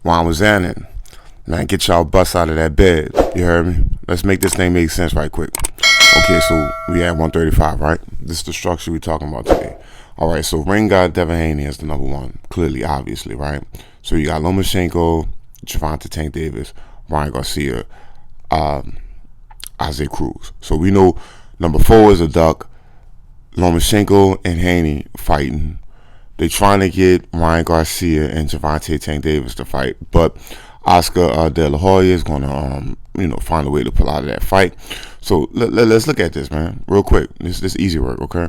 While I was in it, man, get y'all butts out of that bed. You heard me? Let's make this thing make sense right quick. Okay, so we at 135, right? This is the structure we talking about today. All right, so ring got Devin Haney as the number one, clearly, obviously, right? So you got Lomachenko, Gervonta Tank Davis, Ryan Garcia, Isaac Cruz. So we know number 4 is a duck. Lomachenko and Haney fighting. They trying to get Ryan Garcia and Gervonta Tank Davis to fight, but Oscar De La Hoya is going to, find a way to pull out of that fight. So let's look at this, man, real quick. This easy work, okay?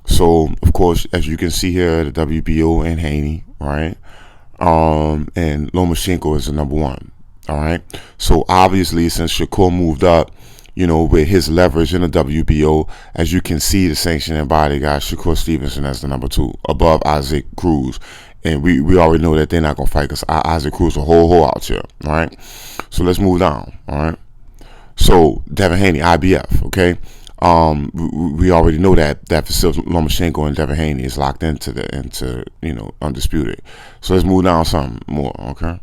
So of course, as you can see here, the WBO and Haney, right? And Lomachenko is the number 1. All right. So obviously, since Shakur moved up, with his leverage in the WBO, as you can see, the sanctioning body got Shakur Stevenson as the number 2 above Isaac Cruz. And we already know that they're not going to fight because Isaac Cruz a whole out here. All right. So let's move down. All right. So Devin Haney, IBF. Okay. We already know that Vasyl Lomachenko and Devin Haney is locked into undisputed. So let's move down some more. Okay.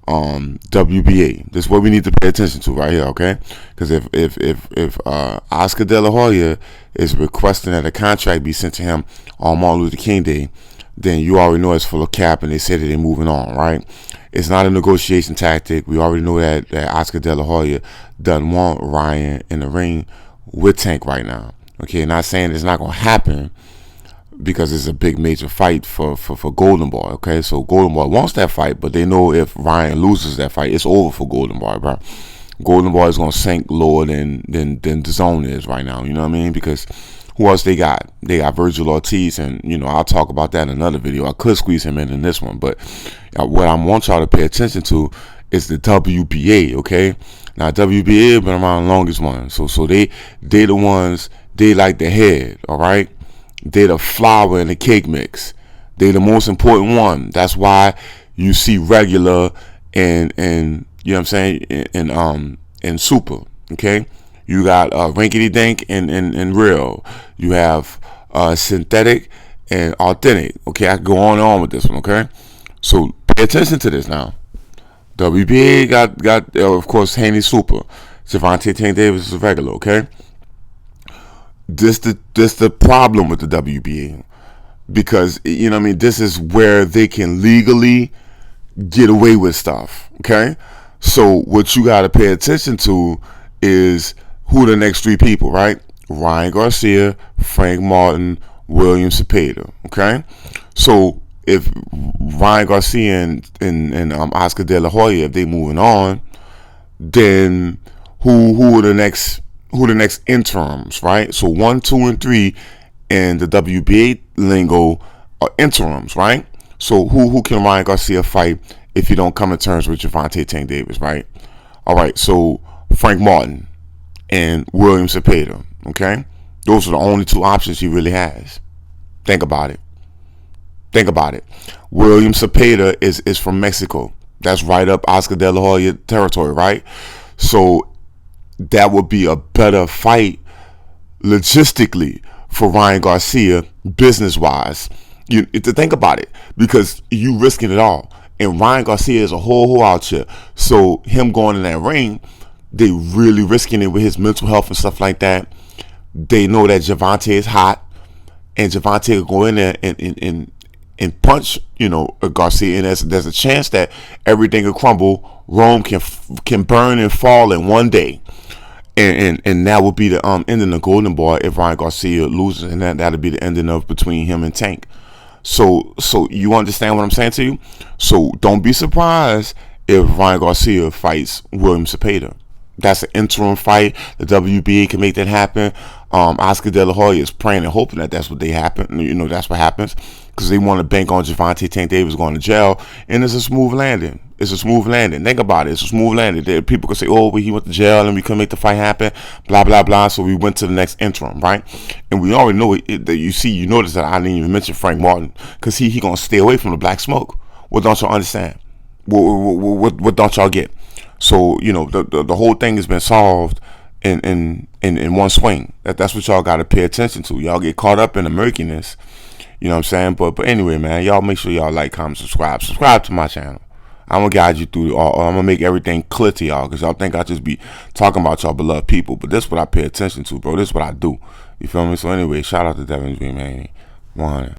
WBA. This is what we need to pay attention to right here, okay? Because if Oscar De La Hoya is requesting that a contract be sent to him on Martin Luther King Day, then you already know it's full of cap, and they say that they're moving on, right? It's not a negotiation tactic. We already know that Oscar De La Hoya doesn't want Ryan in the ring with Tank right now. Okay, not saying it's not gonna happen, because it's a big major fight for Golden Boy, okay? So Golden Boy wants that fight, but they know if Ryan loses that fight, it's over for Golden Boy, bro. Golden Boy is going to sink lower than the zone is right now, you know what I mean? Because who else they got? They got Virgil Ortiz, and, I'll talk about that in another video. I could squeeze him in this one, but what I want y'all to pay attention to is the WBA, okay? Now, WBA been around the longest one, so they the ones, they like the head, all right? They're the flour in the cake mix. They're the most important one. That's why you see regular and you know what I'm saying, and super. Okay, you got rinkety dink and real. You have synthetic and authentic. Okay, I can go on and on with this one. Okay, so pay attention to this now. WBA got of course Haney super. Gervonta Tank Davis is regular. Okay. This the problem with the WBA, because this is where they can legally get away with stuff. Okay, so what you got to pay attention to is who the next 3 people, right? Ryan Garcia, Frank Martin, William Cepeda. Okay, so if Ryan Garcia and Oscar De La Hoya, if they moving on, then who are the next? Who the next interims, right? So 1, 2, and 3 in the WBA lingo are interims, right? So who can Ryan Garcia fight if you don't come to terms with Gervonta Tank Davis, right? All right, so Frank Martin and William Cepeda, okay? Those are the only 2 options he really has. Think about it. William Cepeda is from Mexico. That's right up Oscar De La Hoya territory, right? So that would be a better fight logistically for Ryan Garcia, business-wise. You to think about it, because you risking it all. And Ryan Garcia is a whole out here. So him going in that ring, they really risking it with his mental health and stuff like that. They know that Gervonta is hot, and Gervonta will go in there and punch, Garcia. And there's a chance that everything will crumble. Rome can burn and fall in one day. And that would be the ending of Golden Boy if Ryan Garcia loses, and that'll be the ending of between him and Tank. So you understand what I'm saying to you? So don't be surprised if Ryan Garcia fights William Cepeda. That's an interim fight. The WBA can make that happen. Oscar De La Hoya is praying and hoping that that's what happen. That's what happens, because they want to bank on Gervonta Tank Davis going to jail, and it's a smooth landing. Think about it. It's a smooth landing. People can say, "Oh, but he went to jail and we couldn't make the fight happen." Blah blah blah. So we went to the next interim, right? And we already know that you notice that I didn't even mention Frank Martin, because he gonna stay away from the black smoke. What don't y'all understand? What don't y'all get? So the whole thing has been solved in one swing. That's what y'all got to pay attention to. Y'all get caught up in the murkiness. You know what I'm saying? But anyway, man, y'all make sure y'all like, comment, subscribe to my channel. I'm gonna guide you through all. I'm gonna make everything clear to y'all, because y'all think I just be talking about y'all beloved people, but this is what I pay attention to, bro. This is what I do. You feel me? So anyway, shout out to Devin Dream, man. 100.